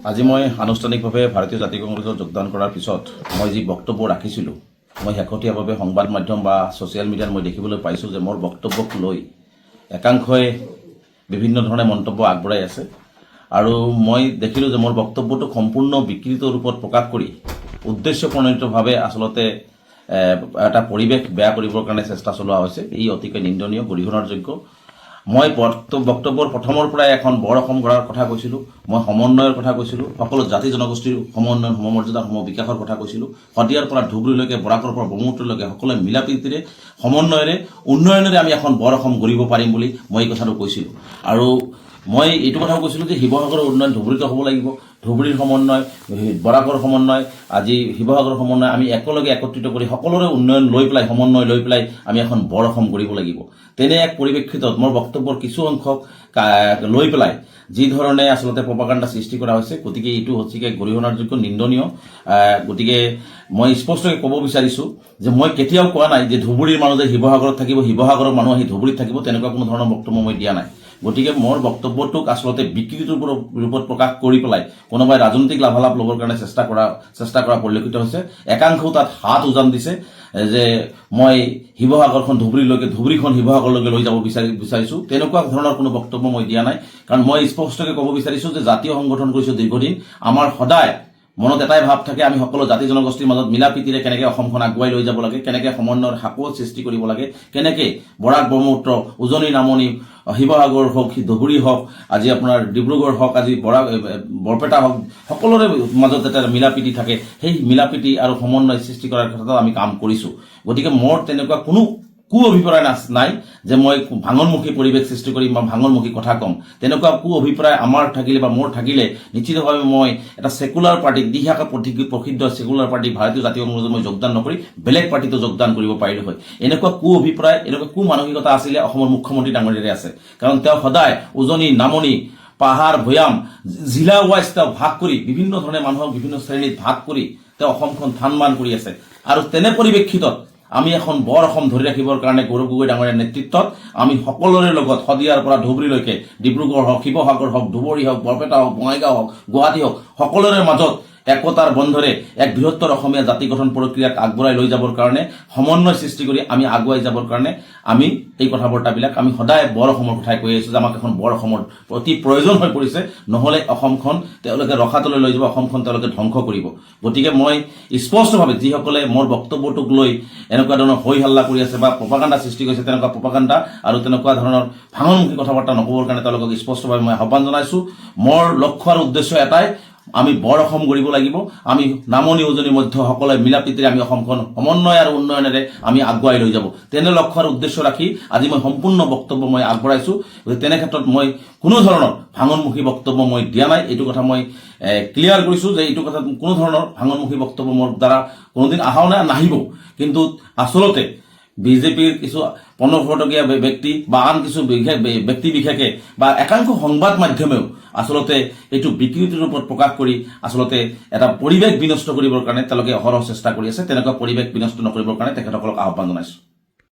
আজি মই আনুষ্ঠানিকভাৱে ভাৰতীয় জাতীয় কংগ্ৰেছত যোগদান কৰাৰ পিছত মই যি বক্তব্য ৰাখিছিলোঁ, মই শেহতীয়াভাৱে সংবাদ মাধ্যম বা ছ'চিয়েল মিডিয়াত মই দেখিবলৈ পাইছোঁ যে মোৰ বক্তব্যক লৈ একাংশই বিভিন্ন ধৰণে মন্তব্য আগবঢ়াই আছে আৰু মই দেখিলোঁ যে মোৰ বক্তব্যটো সম্পূৰ্ণ বিকৃত ৰূপত প্ৰকাশ কৰি উদ্দেশ্যপ্ৰণোদিতভাৱে আচলতে এটা পৰিৱেশ বেয়া কৰিবৰ কাৰণে চেষ্টা চলোৱা হৈছে। ই অতিকৈ নিন্দনীয়, গৰিহণাৰ যোগ্য। মই বক্তব্যৰ প্ৰথমৰ পৰাই এখন বৰ অসম গঢ়াৰ কথা কৈছিলোঁ, মই সমন্বয়ৰ কথা কৈছিলোঁ, সকলো জাতি জনগোষ্ঠীৰ সমন্বয়ন সমমৰ্যাদা বিকাশৰ কথা কৈছিলোঁ। শদিয়াৰ পৰা ধুবুৰীলৈকে, বৰাকৰ পৰা ব্ৰহ্মপুত্ৰলৈকে সকলোৱে মিলাপ্ৰীতিৰে সমন্বয়েৰে উন্নয়নেৰে আমি এখন বৰ অসম গঢ়িব পাৰিম বুলি মই এই কথাটো কৈছিলোঁ। আৰু মই এইটো কথাও কৈছিলোঁ যে শিৱসাগৰৰ উন্নয়ন ধুবুৰীতে হ'ব লাগিব, ধুবুৰীৰ সমন্বয়, বৰাকৰ সমন্বয়, আজি শিৱসাগৰৰ সমন্বয় আমি একেলগে একত্ৰিত কৰি সকলোৰে উন্নয়ন লৈ পেলাই, সমন্বয় লৈ পেলাই আমি এখন বৰ অসম গঢ়িব লাগিব। তেনে এক পৰিপ্ৰেক্ষিতত মোৰ বক্তব্যৰ কিছু অংশক লৈ পেলাই যি ধৰণে আচলতে প্ৰপাগাণ্ডা সৃষ্টি কৰা হৈছে, গতিকে এইটো সঁচাকৈ গৰিহণাৰ যোগ্য, নিন্দনীয়। গতিকে মই স্পষ্টকৈ ক'ব বিচাৰিছোঁ যে মই কেতিয়াও কোৱা নাই যে ধুবুৰীৰ মানুহ যে শিৱসাগৰত থাকিব, শিৱসাগৰৰ মানুহ আহি ধুবুৰীত থাকিব, তেনেকুৱা কোনো ধৰণৰ বক্তব্য মই দিয়া নাই। গতিকে মোৰ বক্তব্যটোক আচলতে বিকৃত ৰূপত প্ৰকাশ কৰি পেলাই কোনোবাই ৰাজনৈতিক লাভালাভ ল'বৰ কাৰণে চেষ্টা কৰা পৰিলক্ষিত হৈছে। একাংশও তাত হাত উজান দিছে যে মই শিৱসাগৰখন ধুবুৰীলৈকে, ধুবুৰীখন শিৱসাগৰলৈকে লৈ যাব বিচাৰিছোঁ। তেনেকুৱা ধৰণৰ কোনো বক্তব্য মই দিয়া নাই, কাৰণ মই স্পষ্টকৈ ক'ব বিচাৰিছোঁ যে জাতীয় সংগঠন কৰিছোঁ দীৰ্ঘদিন। আমাৰ সদায় মনত এটাই ভাৱ থাকে, আমি সকলো জাতি জনগোষ্ঠীৰ মাজত মিলাপ্ৰীতিৰে কেনেকৈ অসমখন আগুৱাই লৈ যাব লাগে, কেনেকৈ সমন্বয়ৰ সাঁকোৰ সৃষ্টি কৰিব লাগে, কেনেকৈ বৰাক ব্ৰহ্মপুত্ৰ, উজনি নামনি, শিৱসাগৰ হওক, ধুবুৰী হওক, আজি আপোনাৰ ডিব্ৰুগড় হওক, আজি বৰপেটা হওক, সকলোৰে মাজত এটা মিলাপ্ৰীতি থাকে। সেই মিলাপ্ৰীতি আৰু সমন্বয় সৃষ্টি কৰাৰ ক্ষেত্ৰত আমি কাম কৰিছোঁ। গতিকে মোৰ তেনেকুৱা কোনো অভিপ্ৰায় নাই যে মই ভাঙনমুখী পৰিৱেশ সৃষ্টি কৰিম বা ভাঙনমুখী কথা ক'ম। তেনেকুৱা অভিপ্ৰায় আমাৰ থাকিলে বা মোৰ থাকিলে নিশ্চিতভাৱে মই এটা ছেকুলাৰ পাৰ্টিক, দিশাকা প্ৰসিদ্ধ ছেকুলাৰ পাৰ্টিক, ভাৰতীয় জাতীয় কংগ্ৰেছত মই যোগদান নকৰি বেলেগ পাৰ্টিতো যোগদান কৰিব পাৰিলোঁ হয়। এনেকুৱা অভিপ্ৰায়, এনেকুৱা মানসিকতা আছিলে অসমৰ মুখ্যমন্ত্ৰী ডাঙৰীয়াৰে আছে, কাৰণ তেওঁ সদায় উজনি নামনি, পাহাৰ ভৈয়াম, জিলা ৱাইজ তেওঁ ভাগ কৰি, বিভিন্ন ধৰণে মানুহক বিভিন্ন শ্ৰেণীত ভাগ কৰি তেওঁ অসমখন থান-মান কৰি আছে। আৰু তেনে পৰিপ্ৰেক্ষিতত আমি এখন বৰ অসম ধৰি ৰাখিবৰ কাৰণে গৌৰৱ গগৈ ডাঙৰীয়াৰ নেতৃত্বত আমি সকলোৰে লগত শদিয়াৰ পৰা ধুবুৰীলৈকে, ডিব্ৰুগড় হওক, শিৱসাগৰ হওক, ধুবুৰী হওক, বৰপেটা হওক, বঙাইগাঁও হওক, গুৱাহাটী হওক, সকলোৰে মাজত একতাৰ বন্ধৰে এক বৃহত্তৰ অসমীয়া জাতি গঠন প্ৰক্ৰিয়াক আগবঢ়াই লৈ যাবৰ কাৰণে, সমন্বয় সৃষ্টি কৰি আমি আগুৱাই যাবৰ কাৰণে আমি এই কথা বাৰ্তাবিলাক আমি সদায় বৰ অসমৰ কথাই কৈ আছোঁ যে আমাক এখন বৰ অসমৰ অতি প্ৰয়োজন হৈ পৰিছে। নহ'লে অসমখন তেওঁলোকে ৰখাতলৈ লৈ যাব, অসমখন তেওঁলোকে ধ্বংস কৰিব। গতিকে মই স্পষ্টভাৱে যিসকলে মোৰ বক্তব্যটোক লৈ এনেকুৱা ধৰণৰ হৈ হাল্লা কৰি আছে বা প্ৰপাগাণ্ডা সৃষ্টি কৰিছে, তেনেকুৱা প্ৰপাগাণ্ডা আৰু তেনেকুৱা ধৰণৰ ভাঙনমুখী কথা বাৰ্তা নক'বৰ কাৰণে তেওঁলোকক স্পষ্টভাৱে মই আহ্বান জনাইছোঁ। মোৰ লক্ষ্য আৰু উদ্দেশ্য এটাই, আমি বৰ অসম গঢ়িব লাগিব। আমি নামনি উজনি মধ্য সকলোৱে মিলাপ্ৰীতিৰে আমি অসমখন সমন্বয় আৰু উন্নয়নেৰে আমি আগুৱাই লৈ যাব। তেনে লক্ষ্য আৰু উদ্দেশ্য ৰাখি আজি মই সম্পূৰ্ণ বক্তব্য মই আগবঢ়াইছোঁ। তেনে ক্ষেত্ৰত মই কোনো ধৰণৰ ভাঙনমুখী বক্তব্য মই দিয়া নাই। এইটো কথা মই ক্লিয়াৰ কৰিছোঁ যে এইটো কথাত কোনো ধৰণৰ ভাঙনমুখী বক্তব্য মোৰ দ্বাৰা কোনোদিন অহাও নাই, নাহিবও। কিন্তু আচলতে বিজেপিৰ কিছু পণফটকীয়া ব্যক্তি বা আন কিছু ব্যক্তি বিশেষে বা একাংশ সংবাদ মাধ্যমেও আচলতে এইটো বিকৃতি ৰূপত প্ৰকাশ কৰি আচলতে এটা পৰিৱেশ বিনষ্ট কৰিবৰ কাৰণে তেওঁলোকে অহৰহ চেষ্টা কৰি আছে। তেনেকুৱা পৰিৱেশ বিনষ্ট নকৰিবৰ কাৰণে তেখেতসকলক আহ্বান জনাইছোঁ।